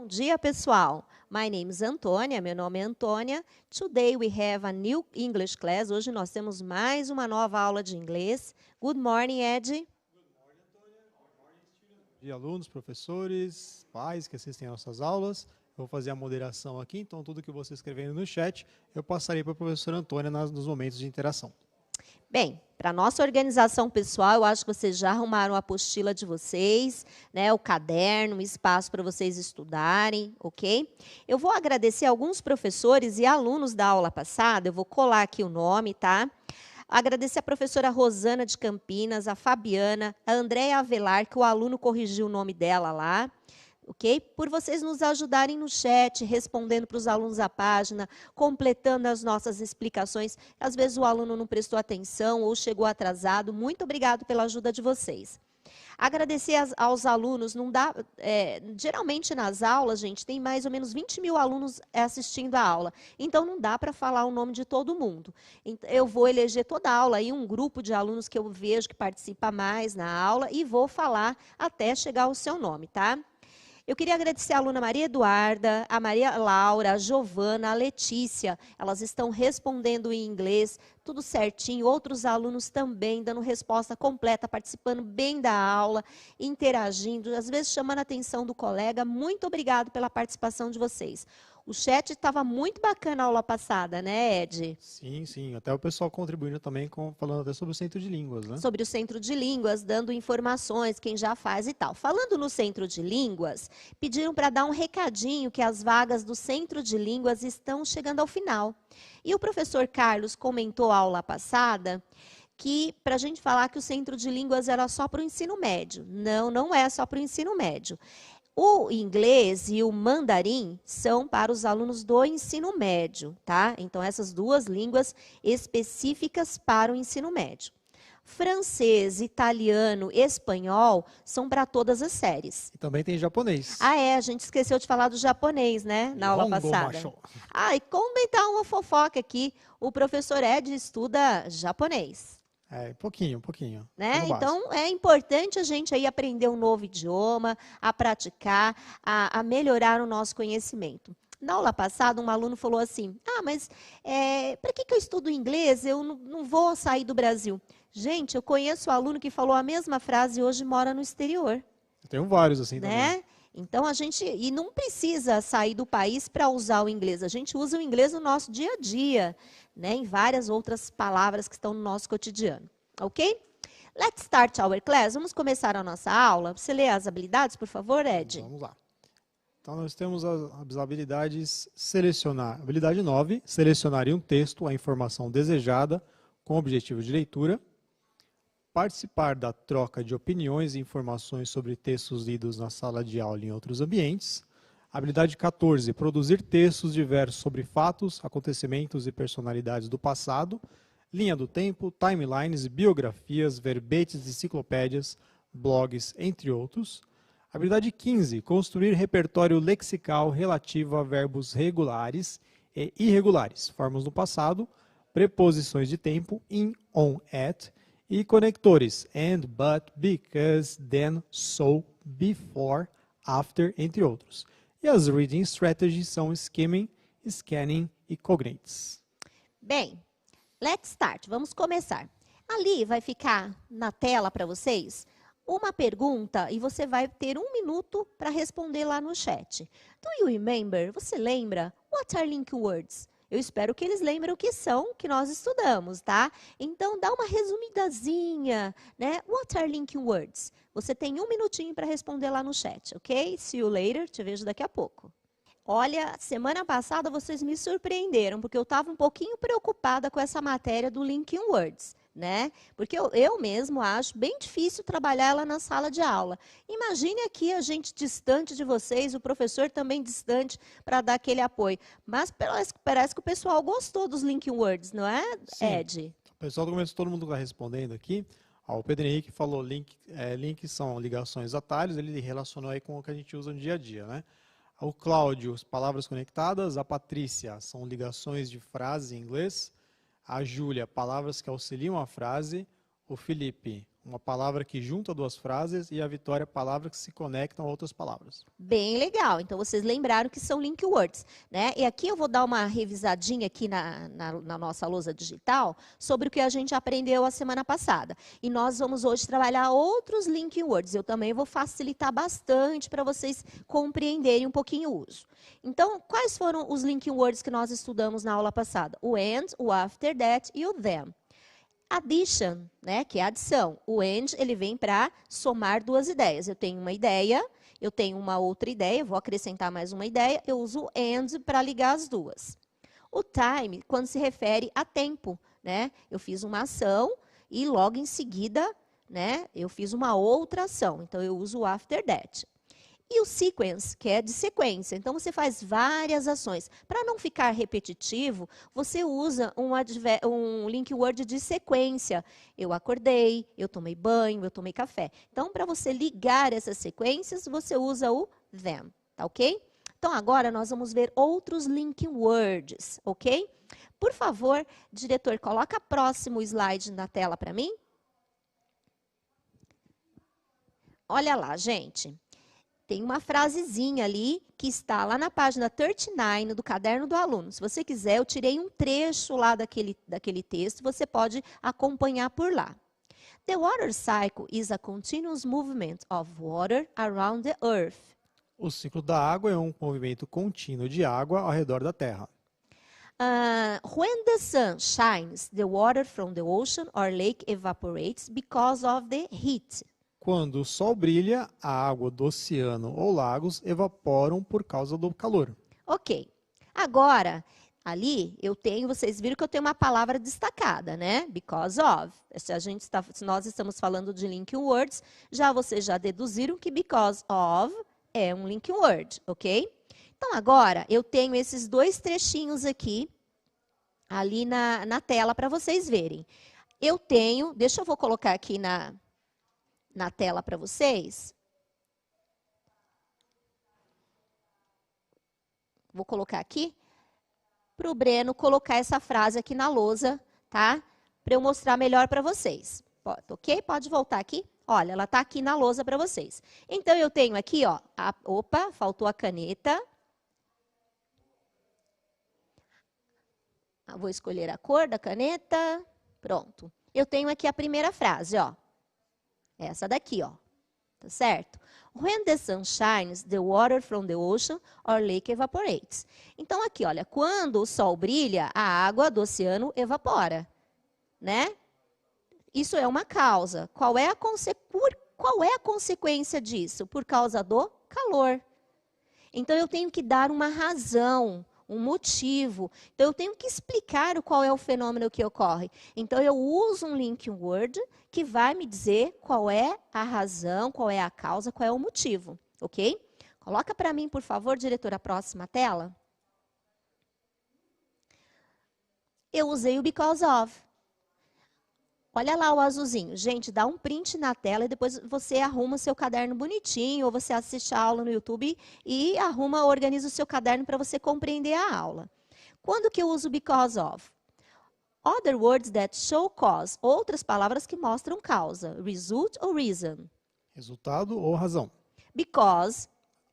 Bom dia, pessoal. My name is Antônia, meu nome é Antônia. Today we have a new English class. Hoje nós temos mais uma nova aula de inglês. Good morning, Ed. Bom dia, alunos, professores, pais que assistem às nossas aulas. Eu vou fazer a moderação aqui, então tudo que você escrevendo no chat, eu passarei para a professora Antônia nos momentos de interação. Bem, para a nossa organização pessoal, eu acho que vocês já arrumaram a apostila de vocês, né, o caderno, o espaço para vocês estudarem, ok? Eu vou agradecer alguns professores e alunos da aula passada, eu vou colar aqui o nome, tá? Agradecer a professora Rosana de Campinas, a Fabiana, a Andréia Avelar, que o aluno corrigiu o nome dela lá, ok? Por vocês nos ajudarem no chat, respondendo para os alunos a página, completando as nossas explicações. Às vezes o aluno não prestou atenção ou chegou atrasado. Muito obrigado pela ajuda de vocês. Agradecer aos alunos, não dá, geralmente nas aulas, gente, tem mais ou menos 20 mil alunos assistindo a aula, então não dá para falar o nome de todo mundo. Eu vou eleger toda a aula aí um grupo de alunos que eu vejo que participa mais na aula e vou falar até chegar ao seu nome, tá? Eu queria agradecer a aluna Maria Eduarda, a Maria Laura, a Giovana, a Letícia. Elas estão respondendo em inglês, tudo certinho. Outros alunos também dando resposta completa, participando bem da aula, interagindo, às vezes chamando a atenção do colega. Muito obrigado pela participação de vocês. O chat estava muito bacana a aula passada, né, Ed? Sim, sim. Até o pessoal contribuindo também, falando até sobre o Centro de Línguas, né? Sobre o Centro de Línguas, dando informações, quem já faz e tal. Falando no Centro de Línguas, pediram para dar um recadinho que as vagas do Centro de Línguas estão chegando ao final. E o professor Carlos comentou a aula passada que, para a gente falar que o Centro de Línguas era só para o ensino médio. Não, não é só para o ensino médio. O inglês e o mandarim são para os alunos do ensino médio, tá? Então, essas duas línguas específicas para o ensino médio. Francês, italiano, espanhol são para todas as séries. E também tem japonês. Ah, a gente esqueceu de falar do japonês, né, na aula passada. E comentar uma fofoca aqui, o professor Ed estuda japonês. Pouquinho. Né? Então, é importante a gente aí aprender um novo idioma, a praticar, a melhorar o nosso conhecimento. Na aula passada, um aluno falou assim, mas para que eu estudo inglês? Eu não vou sair do Brasil. Gente, eu conheço um aluno que falou a mesma frase e hoje mora no exterior. Eu tenho vários assim né? também. Então, e não precisa sair do país para usar o inglês. A gente usa o inglês no nosso dia a dia, né? Em várias outras palavras que estão no nosso cotidiano. Ok? Let's start our class. Vamos começar a nossa aula. Você lê as habilidades, por favor, Ed? Vamos lá. Então, nós temos as habilidades selecionar. Habilidade 9, selecionar em um texto a informação desejada com objetivo de leitura. Participar da troca de opiniões e informações sobre textos lidos na sala de aula e em outros ambientes. Habilidade 14, produzir textos diversos sobre fatos, acontecimentos e personalidades do passado, linha do tempo, timelines, biografias, verbetes, enciclopédias, blogs, entre outros. Habilidade 15, construir repertório lexical relativo a verbos regulares e irregulares, formas do passado, preposições de tempo, in, on, at, e conectores, and, but, because, then, so, before, after, entre outros. E as reading strategies são skimming, scanning e cognates. Bem, let's start. Vamos começar. Ali vai ficar na tela para vocês uma pergunta e você vai ter 1 minuto para responder lá no chat. Do you remember? Você lembra? What are link words? Eu espero que eles lembrem o que são, que nós estudamos, tá? Então, dá uma resumidazinha, né? What are linking words? Você tem 1 minutinho para responder lá no chat, ok? See you later, te vejo daqui a pouco. Olha, semana passada vocês me surpreenderam, porque eu estava um pouquinho preocupada com essa matéria do linking words, né? Porque eu mesmo acho bem difícil trabalhar ela na sala de aula. Imagine aqui a gente distante de vocês, o professor também distante para dar aquele apoio. Mas parece que o pessoal gostou dos linking words, não é, Ed? Sim. O pessoal começou, todo mundo está respondendo aqui. O Pedro Henrique falou links são ligações, atalhos, ele relacionou aí com o que a gente usa no dia a dia, né? O Cláudio, palavras conectadas. A Patrícia, são ligações de frases em inglês. A Júlia, palavras que auxiliam a frase. O Felipe, uma palavra que junta duas frases, e a vitória, palavras que se conectam a outras palavras. Bem legal. Então, vocês lembraram que são link words, né? E aqui eu vou dar uma revisadinha aqui na nossa lousa digital sobre o que a gente aprendeu a semana passada. E nós vamos hoje trabalhar outros link words. Eu também vou facilitar bastante para vocês compreenderem um pouquinho o uso. Então, quais foram os link words que nós estudamos na aula passada? O and, o after that e o them. Addition, né, que é adição. O and, ele vem para somar duas ideias. Eu tenho uma ideia, eu tenho uma outra ideia, vou acrescentar mais uma ideia, eu uso o and para ligar as duas. O time, quando se refere a tempo, né? Eu fiz uma ação e logo em seguida, né, eu fiz uma outra ação. Então, eu uso o after that. E o sequence, que é de sequência. Então, você faz várias ações. Para não ficar repetitivo, você usa um link word de sequência. Eu acordei, eu tomei banho, eu tomei café. Então, para você ligar essas sequências, você usa o them, tá ok? Então, agora nós vamos ver outros link words, ok? Por favor, diretor, coloca o próximo slide na tela para mim. Olha lá, gente. Tem uma frasezinha ali que está lá na página 39 do caderno do aluno. Se você quiser, eu tirei um trecho lá daquele texto, você pode acompanhar por lá. The water cycle is a continuous movement of water around the earth. O ciclo da água é um movimento contínuo de água ao redor da Terra. When the sun shines, the water from the ocean or lake evaporates because of the heat. Quando o sol brilha, a água do oceano ou lagos evaporam por causa do calor. Ok. Agora, ali vocês viram que eu tenho uma palavra destacada, né? Because of. Se nós estamos falando de link words, vocês já deduziram que because of é um link word, ok? Então, agora, eu tenho esses dois trechinhos aqui, ali na tela para vocês verem. Deixa eu colocar aqui na tela para vocês. Vou colocar aqui para o Breno colocar essa frase aqui na lousa, tá? Para eu mostrar melhor para vocês. Ok? Pode voltar aqui. Olha, ela está aqui na lousa para vocês. Então, eu tenho aqui, ó. Opa, faltou a caneta. Vou escolher a cor da caneta. Pronto. Eu tenho aqui a primeira frase, ó. Essa daqui, ó. Tá certo? When the sun shines, the water from the ocean or lake evaporates. Então, aqui, olha, quando o sol brilha, a água do oceano evapora, né? Isso é uma causa. Qual é a consequência disso? Por causa do calor. Então, eu tenho que dar uma razão, um motivo. Então, eu tenho que explicar qual é o fenômeno que ocorre. Então, eu uso um link word que vai me dizer qual é a razão, qual é a causa, qual é o motivo, ok? Coloca para mim, por favor, diretor, a próxima tela. Eu usei o because of. Olha lá o azulzinho. Gente, dá um print na tela e depois você arruma o seu caderno bonitinho, ou você assiste a aula no YouTube e organiza o seu caderno para você compreender a aula. Quando que eu uso because of? Other words that show cause. Outras palavras que mostram causa. Result ou reason. Resultado ou razão. Because.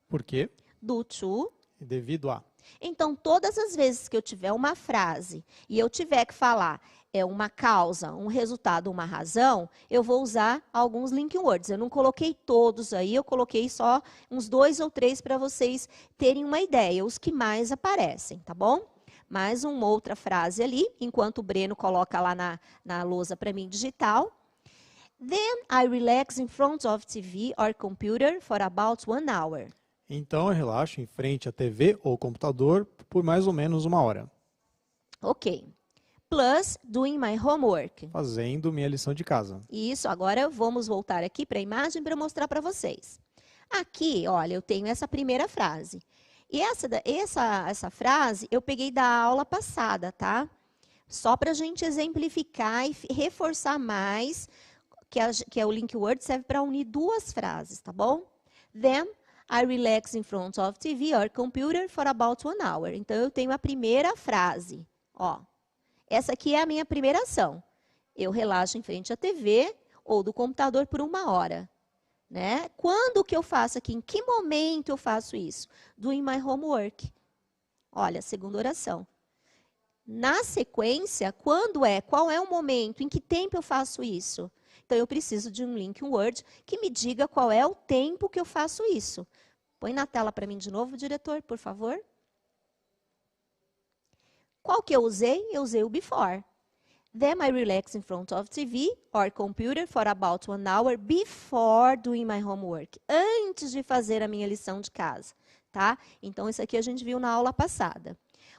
Por quê? Due to. Devido a. Então, todas as vezes que eu tiver uma frase e eu tiver que falar uma causa, um resultado, uma razão, eu vou usar alguns link words. Eu não coloquei todos aí, eu coloquei só uns 2 ou 3 para vocês terem uma ideia, os que mais aparecem, tá bom? Mais uma outra frase ali, enquanto o Breno coloca lá na lousa para mim digital. Then I relax in front of TV or computer for about 1 hour. Então, eu relaxo em frente à TV ou computador por mais ou menos 1 hora. Ok. Plus, doing my homework. Fazendo minha lição de casa. Isso, agora vamos voltar aqui para a imagem para mostrar para vocês. Aqui, olha, eu tenho essa primeira frase. E essa frase eu peguei da aula passada, tá? Só para a gente exemplificar e reforçar mais que é o link word, serve para unir 2 frases, tá bom? Then, I relax in front of TV or computer for about 1 hour. Então, eu tenho a primeira frase, ó. Essa aqui é a minha primeira ação. Eu relaxo em frente à TV ou do computador por 1 hora. Né? Quando que eu faço aqui? Em que momento eu faço isso? Doing my homework. Olha, a segunda oração. Na sequência, qual é o momento? Em que tempo eu faço isso? Então, eu preciso de um link word que me diga qual é o tempo que eu faço isso. Põe na tela para mim de novo, diretor, por favor. Qual que eu usei? Eu usei o before. Then I relax in front of TV or computer for about 1 hour before doing my homework. Antes de fazer a minha lição de casa, tá? Então, isso aqui a gente viu na aula passada.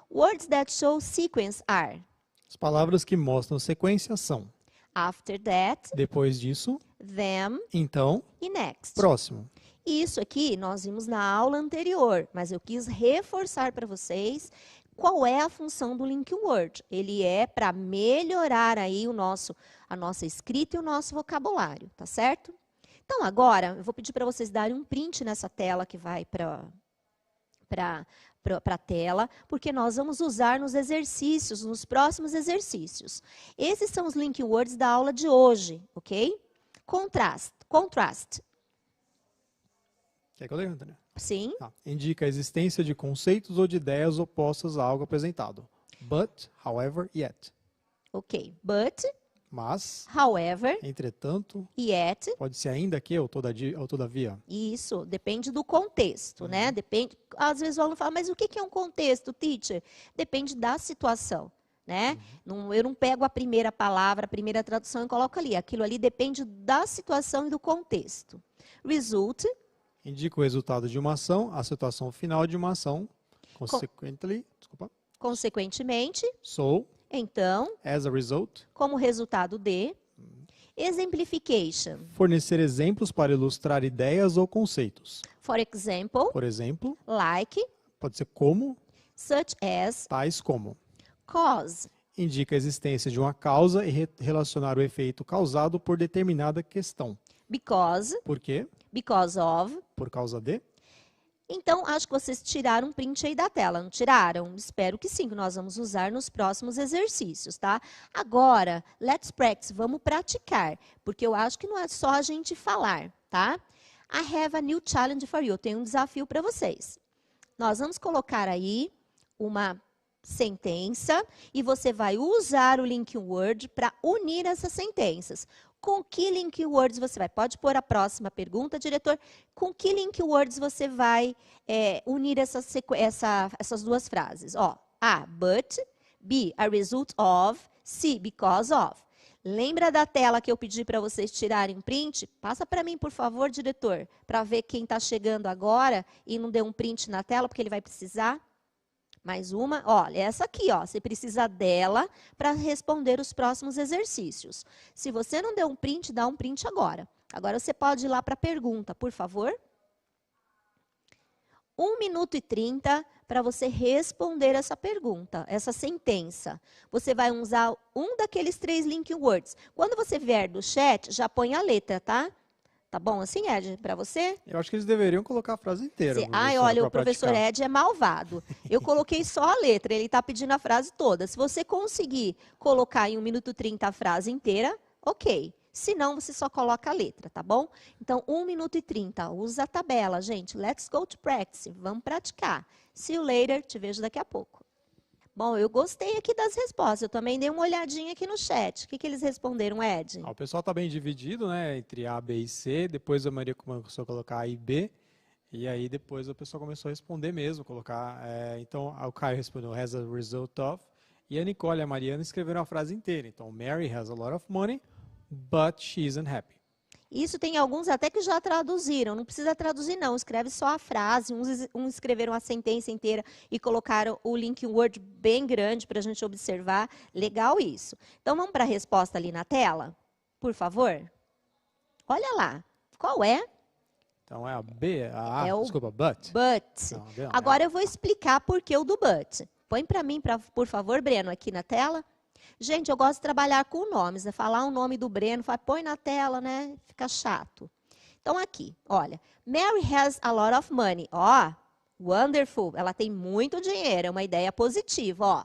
Words that show sequence are. As palavras que mostram sequência são After that, depois disso, them então, e next. próximo. Isso aqui nós vimos na aula anterior, mas eu quis reforçar para vocês qual é a função do link word. Ele é para melhorar aí a nossa escrita e o nosso vocabulário, tá certo? Então, agora, eu vou pedir para vocês darem um print nessa tela que vai para a tela, porque nós vamos usar nos exercícios, nos próximos exercícios. Esses são os link words da aula de hoje, ok? Contrast. Quer que eu leia, Antônia? Sim. Tá. Indica a existência de conceitos ou de ideias opostas a algo apresentado. But, however, yet. Ok. But, Mas, however, entretanto, yet. pode ser ainda que ou todavia. Isso, depende do contexto, né? Depende. Às vezes o aluno fala, mas o que é um contexto, teacher? Depende da situação, né? Eu não pego a primeira palavra, a primeira tradução e coloco ali. Aquilo ali depende da situação e do contexto. Result. Indica o resultado de uma ação, a situação final de uma ação. Consequentemente. So. Então. As a result. Como resultado de. Exemplification. Fornecer exemplos para ilustrar ideias ou conceitos. For example. Por exemplo. Like. Pode ser como. Such as. Tais como. Cause. Indica a existência de uma causa e relacionar o efeito causado por determinada questão. Because. Por quê? Because of. Por causa de. Então, acho que vocês tiraram um print aí da tela, não tiraram? Espero que sim, que nós vamos usar nos próximos exercícios, tá? Agora, let's practice, vamos praticar, porque eu acho que não é só a gente falar, tá? I have a new challenge for you, eu tenho um desafio para vocês. Nós vamos colocar aí uma sentença e você vai usar o link word para unir essas sentenças. Com que link words você vai? Pode pôr a próxima pergunta, diretor. Com que link words você vai unir essas duas frases? Ó, A, but. B, a result of. C, because of. Lembra da tela que eu pedi para vocês tirarem um print? Passa para mim, por favor, diretor, para ver quem está chegando agora e não deu um print na tela, porque ele vai precisar. Mais uma, olha, essa aqui, ó, você precisa dela para responder os próximos exercícios. Se você não deu um print, dá um print agora. Agora você pode ir lá para a pergunta, por favor. 1 minuto e 30 para você responder essa pergunta, essa sentença. Você vai usar um daqueles 3 link words. Quando você vier do chat, já põe a letra, tá? Tá bom assim, Ed, para você? Eu acho que eles deveriam colocar a frase inteira. Ai, olha, o professor Ed é malvado. Eu coloquei só a letra, ele está pedindo a frase toda. Se você conseguir colocar em 1 minuto e 30 a frase inteira, ok. Se não, você só coloca a letra, tá bom? Então, 1 minuto e 30. Usa a tabela, gente. Let's go to practice. Vamos praticar. See you later. Te vejo daqui a pouco. Bom, eu gostei aqui das respostas. Eu também dei uma olhadinha aqui no chat. O que eles responderam, Ed? O pessoal está bem dividido, né? Entre A, B e C. Depois a Maria começou a colocar A e B. E aí depois o pessoal começou a responder mesmo. Então, o Caio respondeu as a result of. E a Nicole e a Mariana escreveram a frase inteira. Então, Mary has a lot of money, but she isn't happy. Isso tem alguns até que já traduziram. Não precisa traduzir, não. Escreve só a frase. Uns escreveram a sentença inteira e colocaram o link word bem grande para a gente observar. Legal isso. Então, vamos para a resposta ali na tela? Por favor. Olha lá. Qual é? Então, é a B. Desculpa, but. Não, Agora eu vou explicar por que o do but. Põe para mim, por favor, Breno, aqui na tela. Gente, eu gosto de trabalhar com nomes, né? Falar o nome do Breno, põe na tela, né? Fica chato. Então, aqui, olha. Mary has a lot of money. Ó, wonderful. Ela tem muito dinheiro, é uma ideia positiva, ó.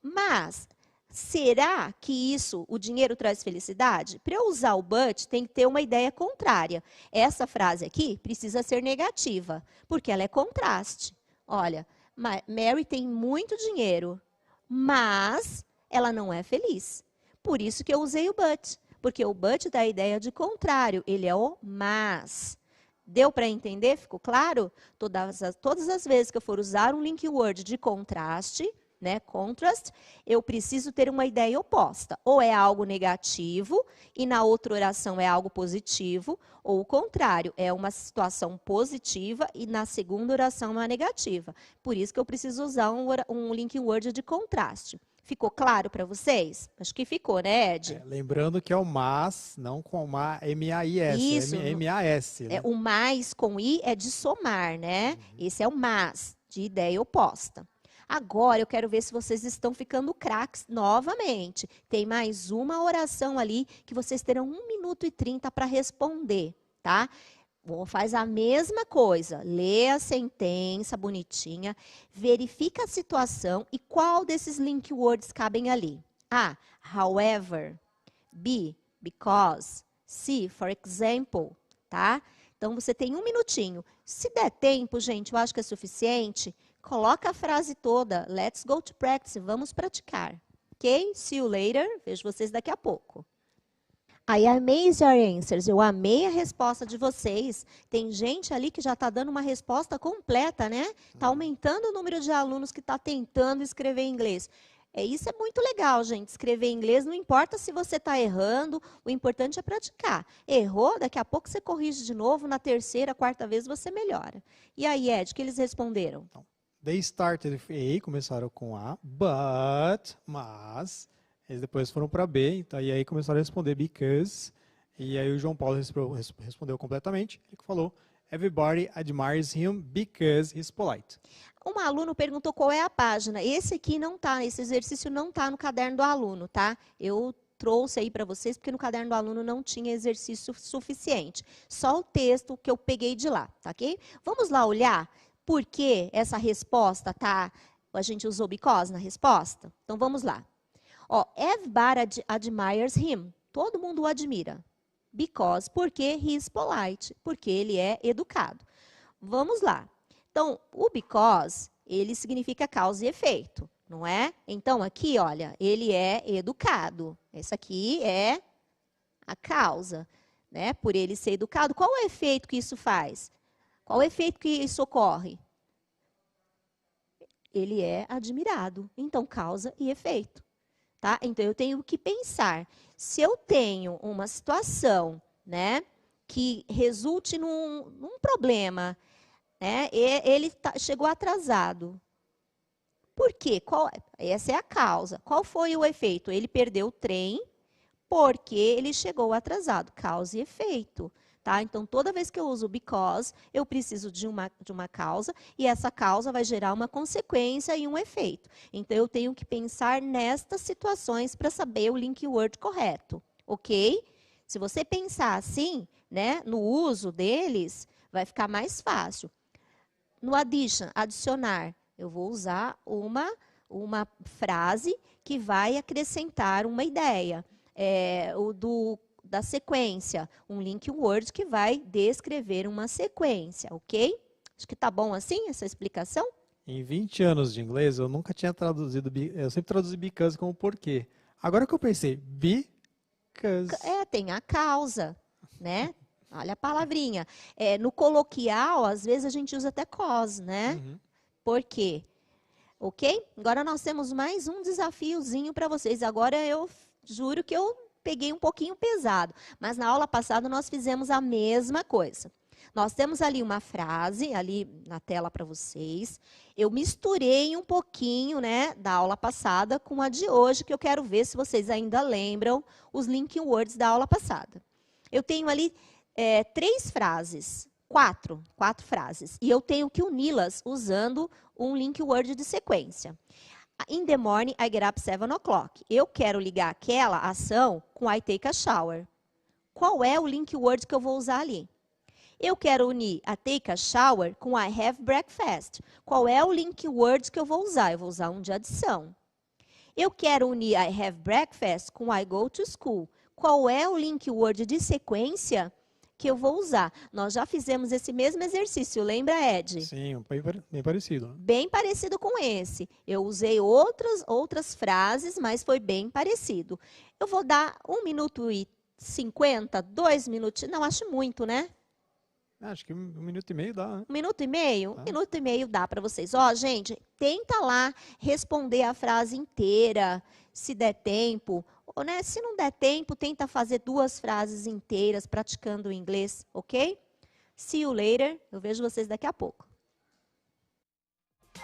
Mas, Será que o dinheiro traz felicidade? Para eu usar o but, tem que ter uma ideia contrária. Essa frase aqui precisa ser negativa, porque ela é contraste. Olha, Mary tem muito dinheiro, mas ela não é feliz. Por isso que eu usei o but, porque o but dá a ideia de contrário, ele é o mas. Deu para entender? Ficou claro? Todas as vezes que eu for usar um link word de contraste, né, contrast, eu preciso ter uma ideia oposta. Ou é algo negativo e na outra oração é algo positivo, ou o contrário, é uma situação positiva e na segunda oração é uma negativa. Por isso que eu preciso usar um link word de contraste. Ficou claro para vocês? Acho que ficou, né, Ed? Lembrando que é o mas, não com M-A-I-S, Isso, M-A-S. Né? O mais com I é de somar, né? Esse é o mas, de ideia oposta. Agora, eu quero ver se vocês estão ficando craques novamente. Tem mais uma oração ali que vocês terão 1 minuto e 30 para responder, tá? Faz a mesma coisa. Lê a sentença bonitinha, verifica a situação e qual desses link words cabem ali. A, however. B, because. C, for example, tá? Então, você tem 1 minutinho. Se der tempo, gente, eu acho que é suficiente. Coloca a frase toda. Let's go to practice. Vamos praticar. Ok? See you later. Vejo vocês daqui a pouco. I amazed your answers. Eu amei a resposta de vocês. Tem gente ali que já está dando uma resposta completa, né? Está aumentando o número de alunos que está tentando escrever em inglês. Isso é muito legal, gente. Escrever em inglês, não importa se você está errando, o importante é praticar. Errou, daqui a pouco você corrige de novo, na terceira, quarta vez você melhora. E aí, Ed, o que eles responderam? They started with A, começaram com A, but, mas, eles depois foram para B, então, e aí começaram a responder because, e aí o João Paulo respondeu completamente, ele falou, everybody admires him because he's polite. Um aluno perguntou qual é a página. Esse aqui não está, esse exercício não está no caderno do aluno, tá? Eu trouxe aí para vocês, porque no caderno do aluno não tinha exercício suficiente. Só o texto que eu peguei de lá, tá ok? Vamos lá olhar por que essa resposta tá... A gente usou because na resposta? Então, vamos lá. Ó, everybody admires him. Todo mundo o admira. Because, porque he is polite. Porque ele é educado. Vamos lá. Então, o because, ele significa causa e efeito, não é? Então, aqui, olha, ele é educado. Essa aqui é a causa, né? Por ele ser educado. Qual é o efeito que isso faz? Qual o efeito que isso ocorre? Ele é admirado. Então, causa e efeito. Tá? Então, eu tenho que pensar. Se eu tenho uma situação, né, que resulte num problema, né, ele chegou atrasado. Por quê? Essa é a causa. Qual foi o efeito? Ele perdeu o trem porque ele chegou atrasado. Causa e efeito. Tá? Então, toda vez que eu uso because, eu preciso de uma causa, e essa causa vai gerar uma consequência e um efeito. Então, eu tenho que pensar nestas situações para saber o link word correto, ok? Se você pensar assim, né, no uso deles, vai ficar mais fácil. No addition, adicionar, eu vou usar uma frase que vai acrescentar uma ideia. Da sequência, um link word que vai descrever uma sequência, ok? Acho que tá bom assim, essa explicação? Em 20 anos de inglês, eu nunca tinha traduzido, eu sempre traduzi because como porquê. Agora que eu pensei, because... Tem a causa, né? Olha a palavrinha. No coloquial, às vezes a gente usa até cause, né? Por quê? Ok? Agora nós temos mais um desafiozinho para vocês. Agora eu juro que eu peguei um pouquinho pesado, mas na aula passada nós fizemos a mesma coisa. Nós temos ali uma frase, ali na tela para vocês. Eu misturei um pouquinho, né, da aula passada com a de hoje, que eu quero ver se vocês ainda lembram os link words da aula passada. Eu tenho ali 3 frases, 4 frases, e eu tenho que uni-las usando um link word de sequência. In the morning, I get up 7 o'clock. Eu quero ligar aquela ação com I take a shower. Qual é o link word que eu vou usar ali? Eu quero unir a take a shower com I have breakfast. Qual é o link word que eu vou usar? Eu vou usar um de adição. Eu quero unir I have breakfast com I go to school. Qual é o link word de sequência que eu vou usar? Nós já fizemos esse mesmo exercício, lembra, Ed? Sim, bem parecido. Né? Bem parecido com esse. Eu usei outras frases, mas foi bem parecido. Eu vou dar 1 minuto e 50, 2 minutos. Não, acho muito, né? Acho que 1 minuto e meio dá, né? 1 minuto e meio? Tá. 1 minuto e meio dá para vocês. Ó, gente, tenta lá responder a frase inteira, se der tempo. Ou, né, se não der tempo, tenta fazer 2 frases inteiras praticando o inglês, ok? See you later. Eu vejo vocês daqui a pouco.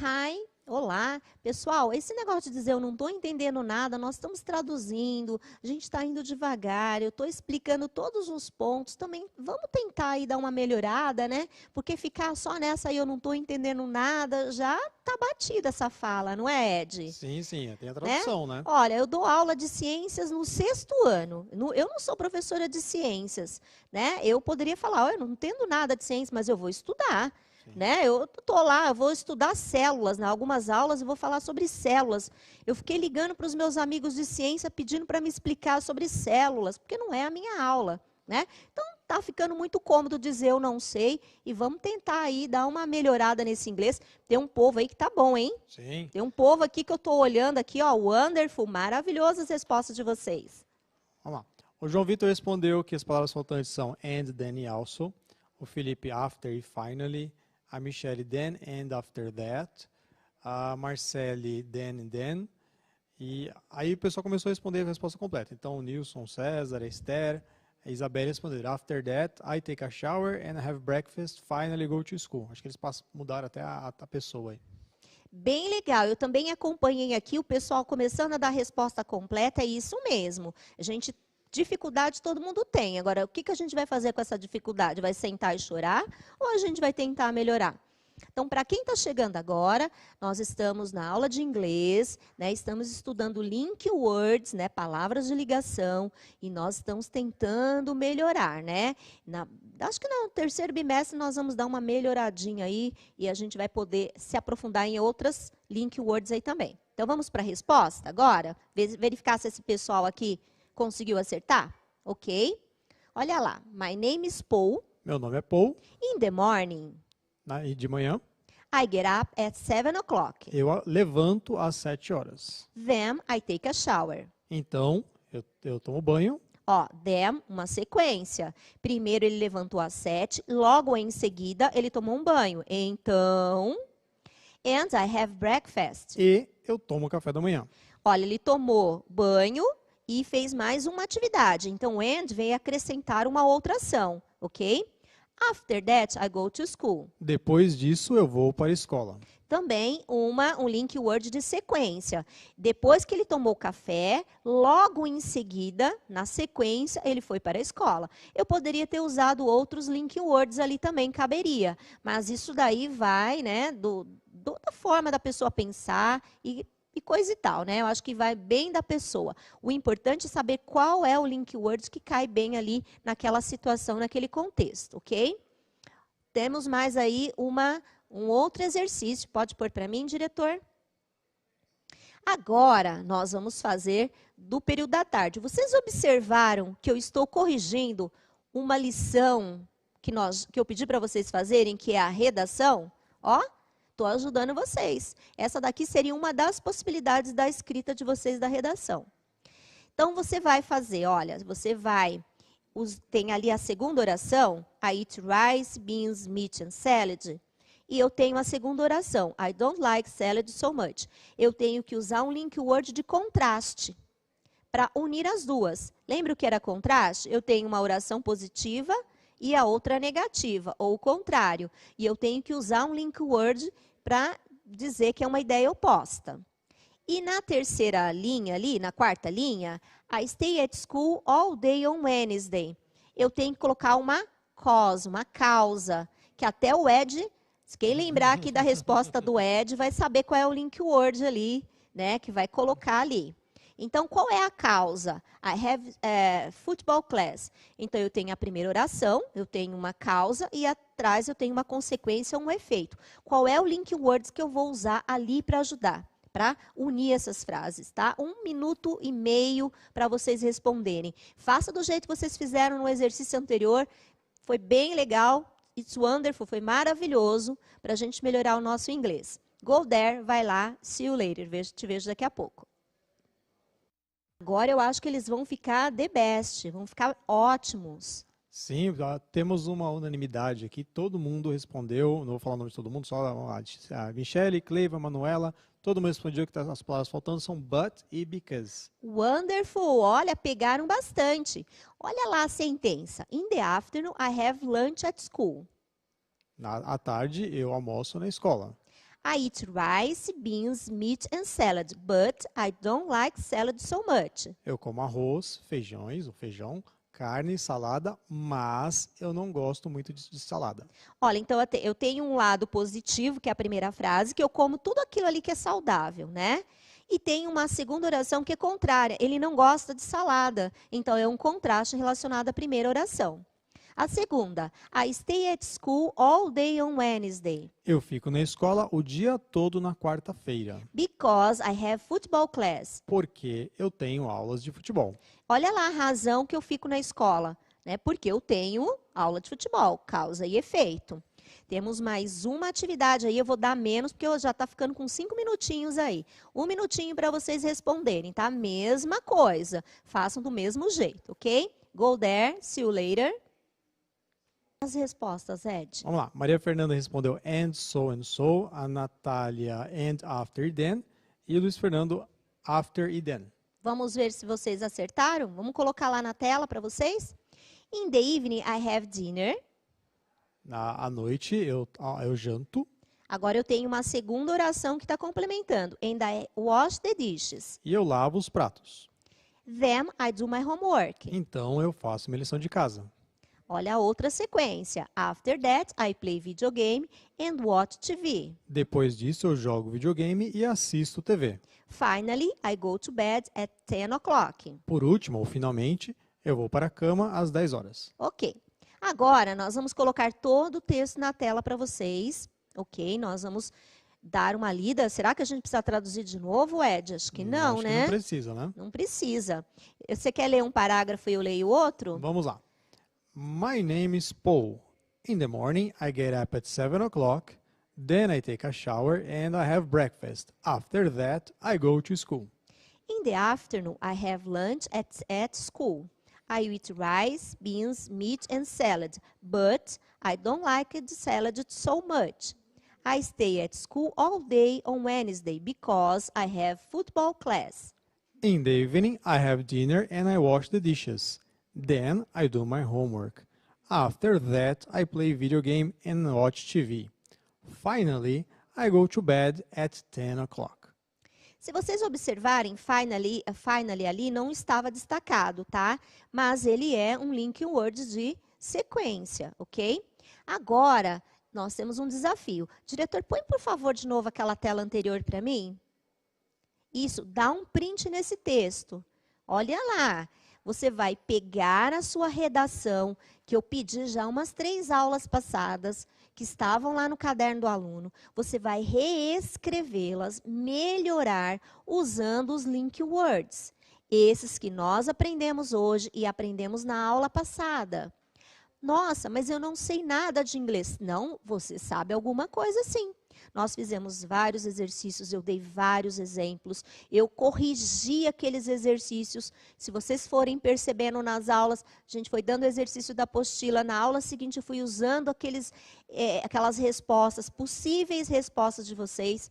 Hi. Olá, pessoal, esse negócio de dizer eu não estou entendendo nada, nós estamos traduzindo, a gente está indo devagar, eu estou explicando todos os pontos, também vamos tentar aí dar uma melhorada, né? Porque ficar só nessa aí eu não estou entendendo nada, já está batida essa fala, não é, Ed? Sim, tem a tradução, né? Olha, eu dou aula de ciências no 6º ano, eu não sou professora de ciências, né? Eu poderia falar, eu não entendo nada de ciências, mas eu vou estudar. Né? Eu estou lá, eu vou estudar células, né? Algumas aulas eu vou falar sobre células. Eu fiquei ligando para os meus amigos de ciência pedindo para me explicar sobre células, porque não é a minha aula. Né? Então, está ficando muito cômodo dizer eu não sei e vamos tentar aí dar uma melhorada nesse inglês. Tem um povo aí que tá bom, hein? Sim. Tem um povo aqui que eu estou olhando aqui, ó, wonderful, maravilhoso as respostas de vocês. Vamos lá. O João Vitor respondeu que as palavras faltantes são and, then e also. O Felipe, after e finally. A Michelle, then and after that. A Marcele, then and then. E aí o pessoal começou a responder a resposta completa. Então, o Nilson, César, a Esther, a Isabelle responderam. After that, I take a shower and have breakfast, finally go to school. Acho que eles mudaram até a pessoa aí. Bem legal, eu também acompanhei aqui o pessoal começando a dar a resposta completa, é isso mesmo. Dificuldade todo mundo tem. Agora, o que a gente vai fazer com essa dificuldade? Vai sentar e chorar ou a gente vai tentar melhorar? Então, para quem está chegando agora, nós estamos na aula de inglês, né, estamos estudando link words, né, palavras de ligação, e nós estamos tentando melhorar. Né? Acho que no 3º bimestre nós vamos dar uma melhoradinha aí e a gente vai poder se aprofundar em outras link words aí também. Então, vamos para a resposta agora? Verificar se esse pessoal aqui conseguiu acertar? Ok. Olha lá. My name is Paul. Meu nome é Paul. In the morning. E de manhã. I get up at 7 o'clock. Eu levanto às 7 horas. Then I take a shower. Então, eu tomo banho. Ó, then, uma sequência. Primeiro ele levantou às 7, logo em seguida ele tomou um banho. Então, and I have breakfast. E eu tomo café da manhã. Olha, ele tomou banho e fez mais uma atividade. Então, and vem acrescentar uma outra ação, ok? After that, I go to school. Depois disso, eu vou para a escola. Também um link word de sequência. Depois que ele tomou café, logo em seguida, na sequência, ele foi para a escola. Eu poderia ter usado outros link words ali também, caberia. Mas isso daí vai, né, da forma da pessoa pensar e coisa e tal, né? Eu acho que vai bem da pessoa. O importante é saber qual é o link words que cai bem ali naquela situação, naquele contexto, ok? Temos mais aí um outro exercício. Pode pôr para mim, diretor? Agora, nós vamos fazer do período da tarde. Vocês observaram que eu estou corrigindo uma lição que eu pedi para vocês fazerem, que é a redação? Ó, estou ajudando vocês. Essa daqui seria uma das possibilidades da escrita de vocês da redação. Então, você vai fazer, olha, tem ali a segunda oração, I eat rice, beans, meat and salad. E eu tenho a segunda oração, I don't like salad so much. Eu tenho que usar um link word de contraste para unir as duas. Lembra o que era contraste? Eu tenho uma oração positiva e a outra negativa, ou o contrário. E eu tenho que usar um link word para dizer que é uma ideia oposta. E na terceira linha ali, na quarta linha, I stay at school all day on Wednesday. Eu tenho que colocar uma cause, uma causa, que até o Ed, se quem lembrar aqui da resposta do Ed, vai saber qual é o link word ali, né, que vai colocar ali. Então, qual é a causa? I have football class. Então, eu tenho a primeira oração, eu tenho uma causa e atrás eu tenho uma consequência, um efeito. Qual é o link words que eu vou usar ali para ajudar? para unir essas frases, tá? 1 minuto e meio para vocês responderem. Faça do jeito que vocês fizeram no exercício anterior, foi bem legal, it's wonderful, foi maravilhoso para a gente melhorar o nosso inglês. Go there, vai lá, see you later, te vejo daqui a pouco. Agora eu acho que eles vão ficar the best, vão ficar ótimos. Sim, temos uma unanimidade aqui, todo mundo respondeu, não vou falar o nome de todo mundo, só a Michelle, Cleiva, Manuela, todo mundo respondeu que as palavras faltando são but e because. Wonderful, olha, pegaram bastante. Olha lá a sentença. In the afternoon, I have lunch at school. À tarde, eu almoço na escola. I eat rice, beans, meat and salad, but I don't like salad so much. Eu como arroz, feijão, carne, salada, mas eu não gosto muito de salada. Olha, então eu tenho um lado positivo, que é a primeira frase, que eu como tudo aquilo ali que é saudável, né? E tem uma segunda oração que é contrária. Ele não gosta de salada. Então, é um contraste relacionado à primeira oração. A segunda, I stay at school all day on Wednesday. Eu fico na escola o dia todo na quarta-feira. Because I have football class. Porque eu tenho aulas de futebol. Olha lá a razão que eu fico na escola, né? Porque eu tenho aula de futebol, causa e efeito. Temos mais uma atividade aí, eu vou dar menos, porque eu já está ficando com 5 minutinhos aí. 1 minutinho para vocês responderem, tá? Mesma coisa, façam do mesmo jeito, ok? Go there, see you later. As respostas, Ed. Vamos lá, Maria Fernanda respondeu and so, a Natália and after then, e o Luiz Fernando after e then. Vamos ver se vocês acertaram? Vamos colocar lá na tela para vocês? In the evening, I have dinner. À noite, eu janto. Agora eu tenho uma segunda oração que está complementando. And I wash the dishes. E eu lavo os pratos. Then I do my homework. Então, eu faço minha lição de casa. Olha a outra sequência. After that, I play video game and watch TV. Depois disso, eu jogo videogame e assisto TV. Finally, I go to bed at 10 o'clock. Por último, ou finalmente, eu vou para a cama às 10 horas. Ok. Agora, nós vamos colocar todo o texto na tela para vocês. Ok? Nós vamos dar uma lida. Será que a gente precisa traduzir de novo, Ed? Acho que não, acho né? Que não precisa, né? Não precisa. Você quer ler um parágrafo e eu leio outro? Vamos lá. My name is Paul. In the morning, I get up at 7 o'clock. Then I take a shower and I have breakfast. After that, I go to school. In the afternoon, I have lunch at school. I eat rice, beans, meat and salad, but I don't like the salad so much. I stay at school all day on Wednesday because I have football class. In the evening, I have dinner and I wash the dishes. Then I do my homework. After that, I play video game and watch TV. Finally, I go to bed at 10 o'clock. Se vocês observarem, finally ali não estava destacado, tá? Mas ele é um link word de sequência, ok? Agora, nós temos um desafio. Diretor, põe por favor de novo aquela tela anterior para mim. Isso, dá um print nesse texto. Olha lá. Você vai pegar a sua redação, que eu pedi já umas 3 aulas passadas, que estavam lá no caderno do aluno. Você vai reescrevê-las, melhorar, usando os link words. Esses que nós aprendemos hoje e aprendemos na aula passada. Nossa, mas eu não sei nada de inglês. Não, você sabe alguma coisa sim. Nós fizemos vários exercícios, eu dei vários exemplos, eu corrigi aqueles exercícios. Se vocês forem percebendo nas aulas, a gente foi dando exercício da apostila. Na aula seguinte, eu fui usando aquelas respostas, possíveis respostas de vocês,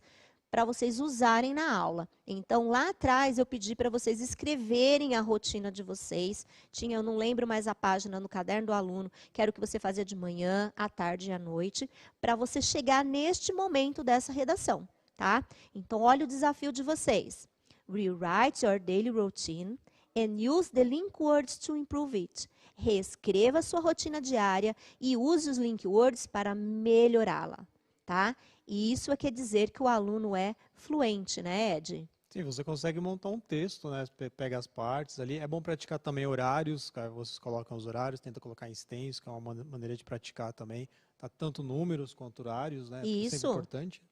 para vocês usarem na aula. Então, lá atrás, eu pedi para vocês escreverem a rotina de vocês. Eu não lembro mais a página no caderno do aluno, que era o que você fazia de manhã, à tarde e à noite, para você chegar neste momento dessa redação, tá? Então, olha o desafio de vocês. Rewrite your daily routine and use the link words to improve it. Reescreva a sua rotina diária e use os link words para melhorá-la, tá? E isso quer dizer que o aluno é fluente, né, Ed? Sim, você consegue montar um texto, né? Pega as partes ali. É bom praticar também horários, vocês colocam os horários, tenta colocar em extenso, que é uma maneira de praticar também. Tá tanto números quanto horários, né? Isso. Sempre importante.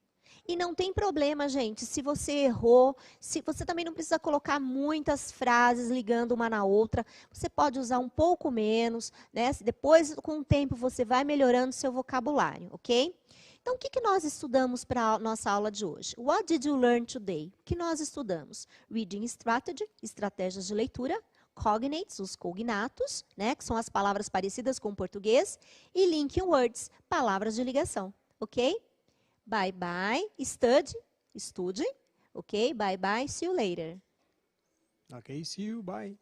E não tem problema, gente, se você errou, se você também não precisa colocar muitas frases ligando uma na outra, você pode usar um pouco menos, né? Depois, com o tempo, você vai melhorando seu vocabulário, ok? Então, o que nós estudamos para a nossa aula de hoje? What did you learn today? O que nós estudamos? Reading strategy, estratégias de leitura, cognates, os cognatos, né, que são as palavras parecidas com o português, e linking words, palavras de ligação, ok? Bye bye, estude, ok? Bye bye, see you later. Ok, see you, bye.